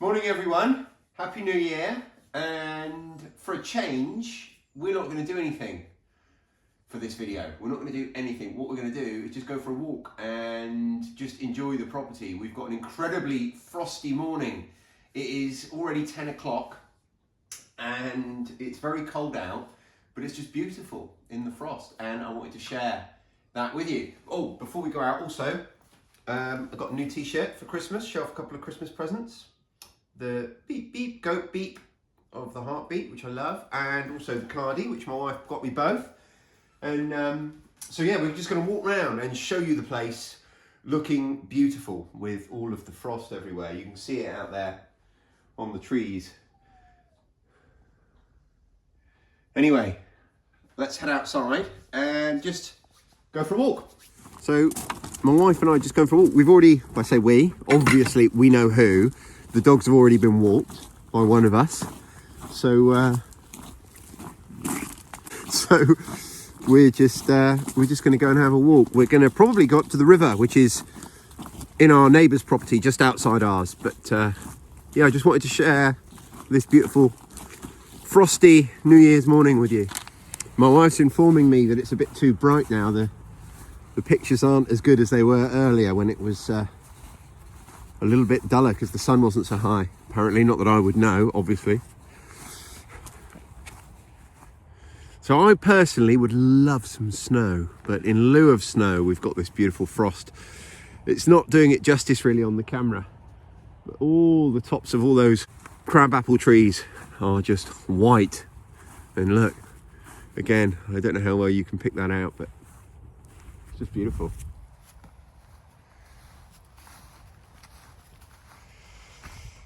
Morning everyone, Happy New Year, and for a change, we're not going to do anything for this video. We're not going to do anything. What we're going to do is just go for a walk and just enjoy the property. We've got an incredibly frosty morning. It is already 10 o'clock and it's very cold out, but it's just beautiful in the frost, and I wanted to share that with you. Oh, before we go out also, I've got a new t-shirt for Christmas, show off a couple of Christmas presents. The beep beep goat beep of the heartbeat, which I love, and also the cardie, which my wife got me both. And so yeah, we're just going to walk around and show you the place looking beautiful with all of the frost everywhere. You can see it out there on the trees. Anyway, let's head outside and just go for a walk. So my wife and I just going for a walk. We've already, I say we, obviously we know who. The dogs have already been walked by one of us. So we're just going to go and have a walk. We're going to probably go up to the river, which is in our neighbour's property just outside ours. But yeah, I just wanted to share this beautiful frosty New Year's morning with you. My wife's informing me that it's a bit too bright now. The pictures aren't as good as they were earlier when it was a little bit duller because the sun wasn't so high. Apparently, not that I would know, obviously. So I personally would love some snow, but in lieu of snow, we've got this beautiful frost. It's not doing it justice really on the camera, but all the tops of all those crabapple trees are just white. And look, again, I don't know how well you can pick that out, but it's just beautiful.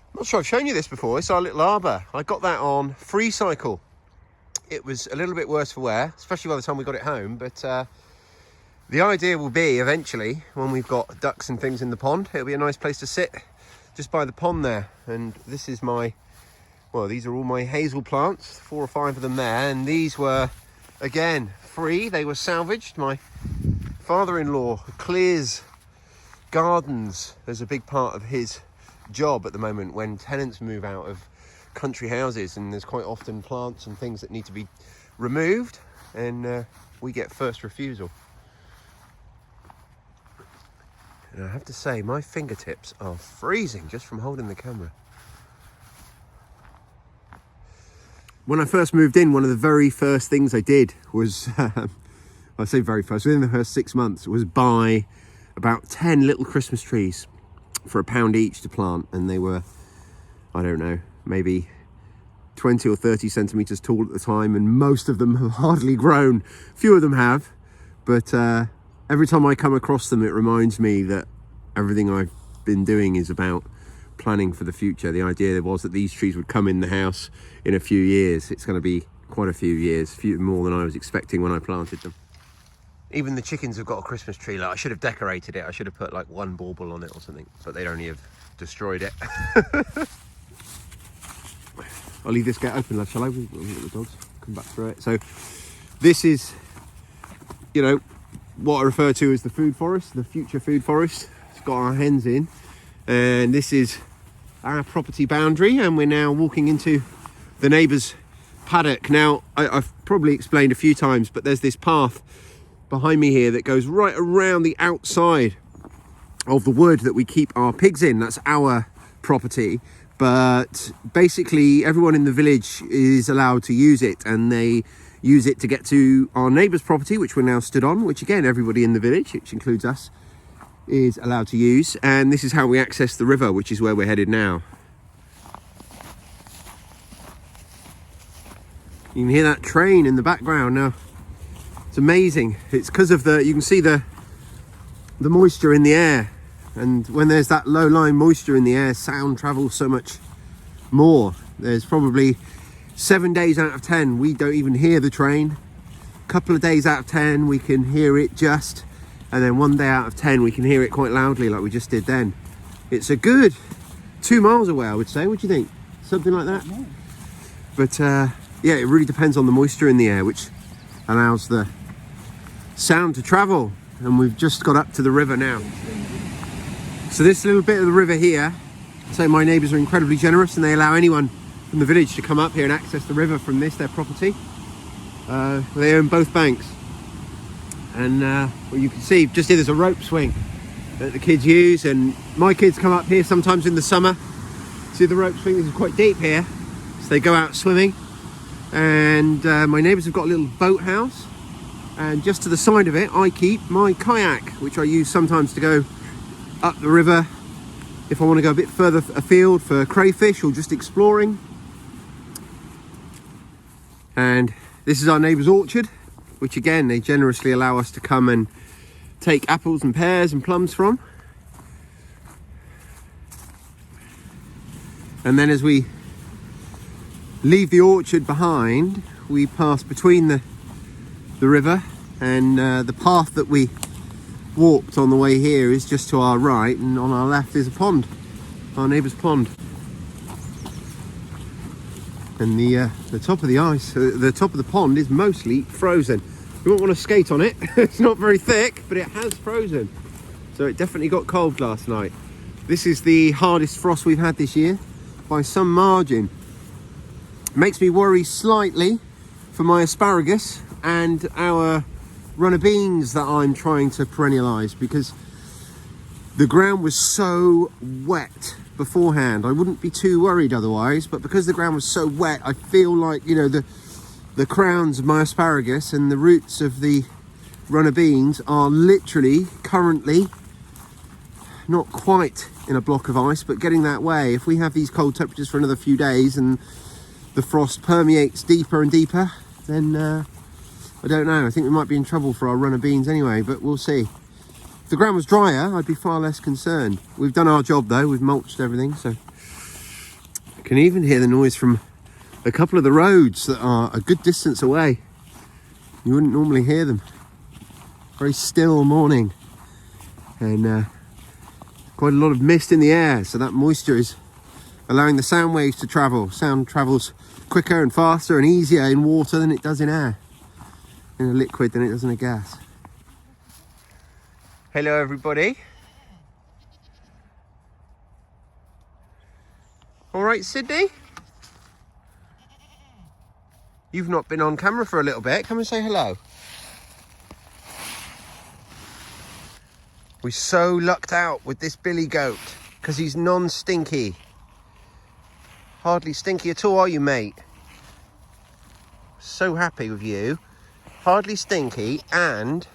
I'm not sure I've shown you this before. It's our little arbour. I got that on Free Cycle. It was a little bit worse for wear, especially by the time we got it home, but the idea will be eventually, when we've got ducks and things in the pond, it'll be a nice place to sit just by the pond there. And this is my, well, these are all my hazel plants, 4 or 5 of them there, and these were, again, free. They were salvaged. My father-in-law clears gardens as a big part of his job at the moment when tenants move out of country houses, and there's quite often plants and things that need to be removed, and we get first refusal. And I have to say, my fingertips are freezing just from holding the camera. When I first moved in, one of the very first things I did was I say very first, within the first 6 months, was buy about 10 little Christmas trees for £1 each to plant, and they were, I don't know, maybe 20 or 30 centimeters tall at the time, and most of them have hardly grown. Few of them have, but every time I come across them, it reminds me that everything I've been doing is about planning for the future. The idea was that these trees would come in the house in a few years. It's going to be quite a few years, a few more than I was expecting when I planted them. Even the chickens have got a Christmas tree. Like, I should have decorated it. I should have put like one bauble on it or something, but they'd only have destroyed it. I'll leave this gate open, love, shall I? We'll let the dogs come back through it. So this is, you know, what I refer to as the food forest, the future food forest. It's got our hens in, and this is our property boundary, and we're now walking into the neighbour's paddock. Now, I've probably explained a few times, but there's this path behind me here that goes right around the outside of the wood that we keep our pigs in. That's our property, but basically everyone in the village is allowed to use it, and they use it to get to our neighbour's property, which we're now stood on, which again everybody in the village, which includes us, is allowed to use. And this is how we access the river, which is where we're headed now. You can hear that train in the background now. It's amazing. It's because of you can see the moisture in the air, and when there's that low-lying moisture in the air, sound travels so much more. There's probably 7 days out of 10 we don't even hear the train. A couple of days out of 10 we can hear it just, and then 1 day out of 10 we can hear it quite loudly, like we just did then. It's a good 2 miles away, I would say. What do you think? Something like that? Yeah. But yeah, it really depends on the moisture in the air, which allows the sound to travel. And we've just got up to the river now. So this little bit of the river here So my neighbours are incredibly generous and they allow anyone from the village to come up here and access the river from their property. They own both banks. And well, you can see just here there's a rope swing that the kids use, and my kids come up here sometimes in the summer. See the rope swing, this is quite deep here, so they go out swimming. And my neighbours have got a little boathouse, and just to the side of it I keep my kayak, which I use sometimes to go up the river if I want to go a bit further afield for crayfish or just exploring. And this is our neighbour's orchard, which again they generously allow us to come and take apples and pears and plums from. And then as we leave the orchard behind, we pass between the river, and the path that we walked on the way here is just to our right, and on our left is a pond, our neighbour's pond. And the top of the ice, the top of the pond is mostly frozen. You won't want to skate on it. It's not very thick, but it has frozen. So it definitely got cold last night. This is the hardest frost we've had this year by some margin. It makes me worry slightly for my asparagus and our runner beans that I'm trying to perennialise, because the ground was so wet beforehand. I wouldn't be too worried otherwise, but because the ground was so wet, I feel like, you know, the crowns of my asparagus and the roots of the runner beans are literally currently not quite in a block of ice, but getting that way. If we have these cold temperatures for another few days and the frost permeates deeper and deeper, then I don't know, I think we might be in trouble for our runner beans anyway, but we'll see. If the ground was drier, I'd be far less concerned. We've done our job though, we've mulched everything, so I can even hear the noise from a couple of the roads that are a good distance away. You wouldn't normally hear them. Very still morning, and quite a lot of mist in the air, so that moisture is allowing the sound waves to travel. Sound travels quicker and faster and easier in water than it does in air, in a liquid than it does in a gas. Hello everybody. All right, Sydney? You've not been on camera for a little bit. Come and say hello. We so lucked out with this billy goat because he's non-stinky. Hardly stinky at all, are you, mate? So happy with you. Hardly stinky and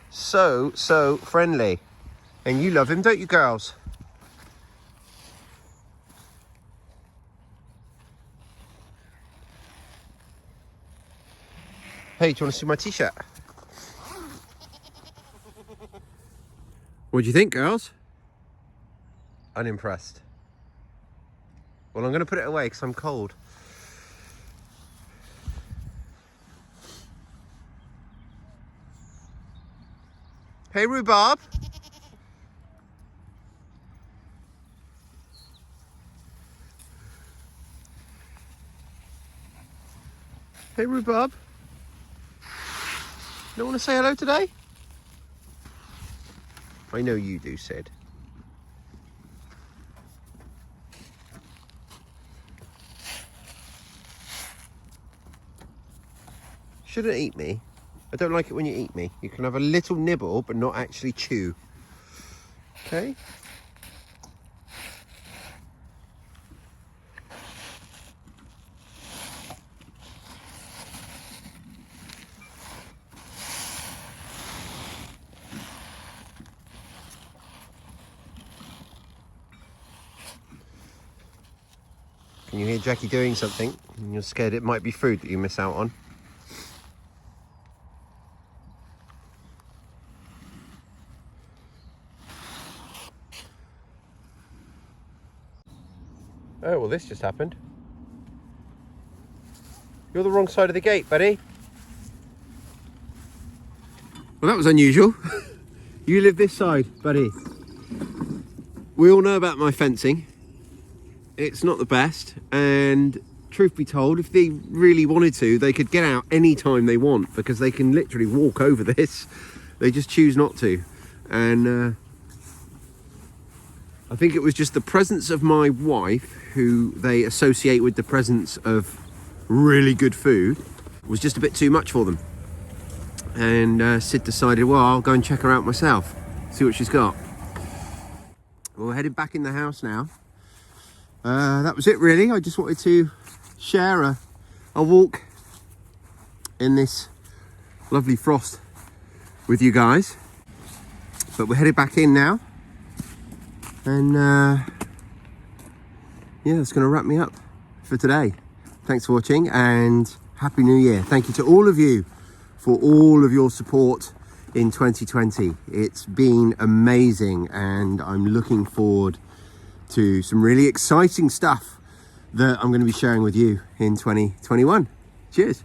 so friendly. And you love him, don't you, girls? Hey, do you want to see my t-shirt? What do you think, girls? Unimpressed. Well, I'm going to put it away because I'm cold. Hey, Rhubarb. Hey, Rhubarb. Don't want to say hello today? I know you do, Sid. Shouldn't eat me. I don't like it when you eat me. You can have a little nibble, but not actually chew. Okay? Can you hear Jackie doing something? And you're scared it might be food that you miss out on. Oh, well, this just happened. You're the wrong side of the gate, buddy. Well, that was unusual. You live this side, buddy. We all know about my fencing. It's not the best, and truth be told, if they really wanted to, they could get out any time they want, because they can literally walk over this. They just choose not to. And I think it was just the presence of my wife, who they associate with the presence of really good food, was just a bit too much for them. And Sid decided, well, I'll go and check her out myself, see what she's got. Well, we're headed back in the house now. That was it really. I just wanted to share a walk in this lovely frost with you guys. But we're headed back in now. And yeah, that's going to wrap me up for today. Thanks for watching and Happy New Year. Thank you to all of you for all of your support in 2020. It's been amazing, and I'm looking forward to some really exciting stuff that I'm going to be sharing with you in 2021. Cheers.